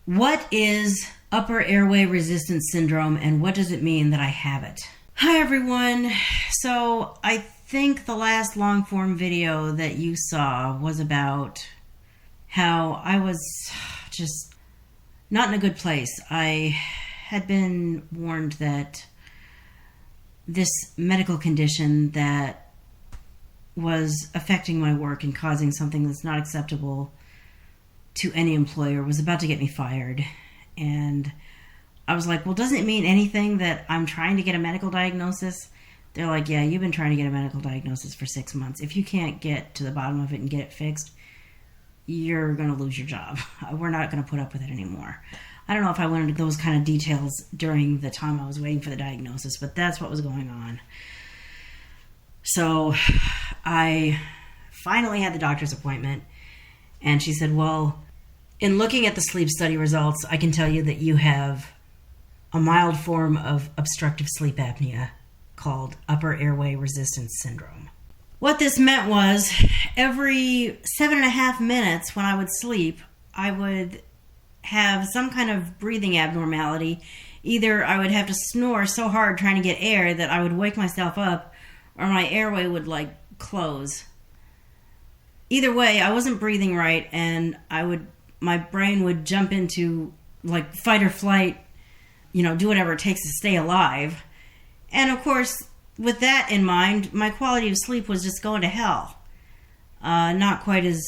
What is upper airway resistance syndrome and what does it mean that I have it? Hi everyone. So I think the last long form video that you saw was about how I was just not in a good place. I had been warned that this medical condition that was affecting my work and causing something that's not acceptable to any employer was about to get me fired. And I was like, well, doesn't it mean anything that I'm trying to get a medical diagnosis? They're like, yeah, you've been trying to get a medical diagnosis for 6 months. If you can't get to the bottom of it and get it fixed, you're going to lose your job. We're not going to put up with it anymore. I don't know if I went into those kind of details during the time I was waiting for the diagnosis, but that's what was going on. So I finally had the doctor's appointment, and she said, well, in looking at the sleep study results, I can tell you that you have a mild form of obstructive sleep apnea called upper airway resistance syndrome. What this meant was every 7.5 minutes when I would sleep, I would have some kind of breathing abnormality. Either I would have to snore so hard trying to get air that I would wake myself up, or my airway would close. Either way, I wasn't breathing right, and my brain would jump into fight or flight, do whatever it takes to stay alive. And of course, with that in mind, my quality of sleep was just going to hell. Not quite as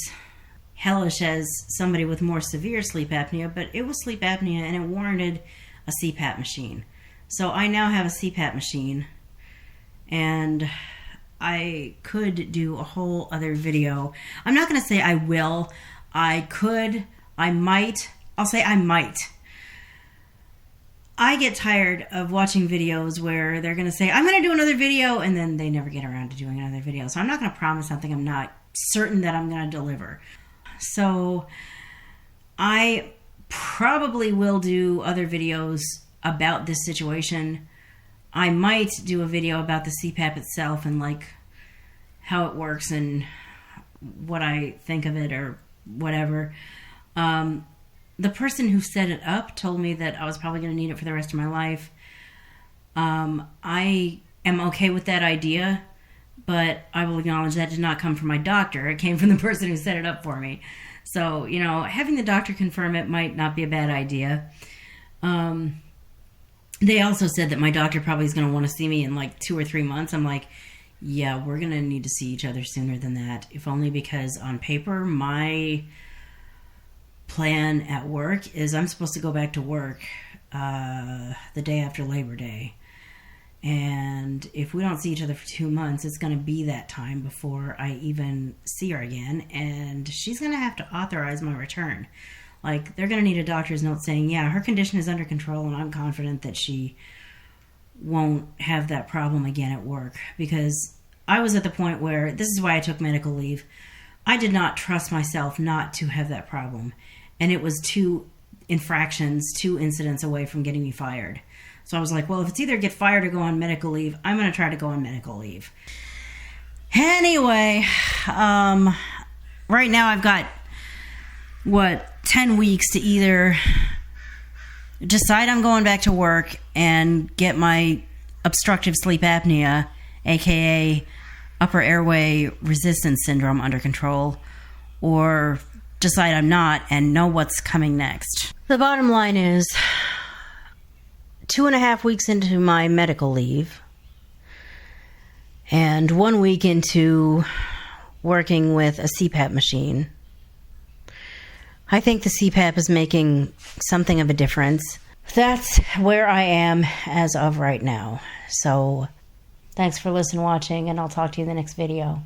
hellish as somebody with more severe sleep apnea, but it was sleep apnea and it warranted a CPAP machine. So I now have a CPAP machine, and I could do a whole other video. I'm not going to say I will. I could. I might. I'll say I might. I get tired of watching videos where they're going to say, I'm going to do another video, and then they never get around to doing another video. So I'm not going to promise something I'm not certain that I'm going to deliver. So I probably will do other videos about this situation. I might do a video about the CPAP itself and how it works and what I think of it or whatever. The person who set it up told me that I was probably going to need it for the rest of my life. I am okay with that idea, but I will acknowledge that did not come from my doctor. It came from the person who set it up for me. So, having the doctor confirm it might not be a bad idea. They also said that my doctor probably is going to want to see me in 2 or 3 months. I'm like, yeah, we're going to need to see each other sooner than that. If only because on paper, my plan at work is I'm supposed to go back to work the day after Labor Day. And if we don't see each other for 2 months, it's going to be that time before I even see her again. And she's going to have to authorize my return. They're going to need a doctor's note saying, yeah, her condition is under control, and I'm confident that she won't have that problem again at work. Because I was at the point where, this is why I took medical leave, I did not trust myself not to have that problem. And it was 2 infractions, 2 incidents away from getting me fired. So I was like, well, if it's either get fired or go on medical leave, I'm going to try to go on medical leave. Anyway, right now I've got, 10 weeks to either decide I'm going back to work and get my obstructive sleep apnea, aka upper airway resistance syndrome, under control, or decide I'm not and know what's coming next. The bottom line is 2.5 weeks into my medical leave and 1 week into working with a CPAP machine, I think the CPAP is making something of a difference. That's where I am as of right now. So thanks for listening, watching, and I'll talk to you in the next video.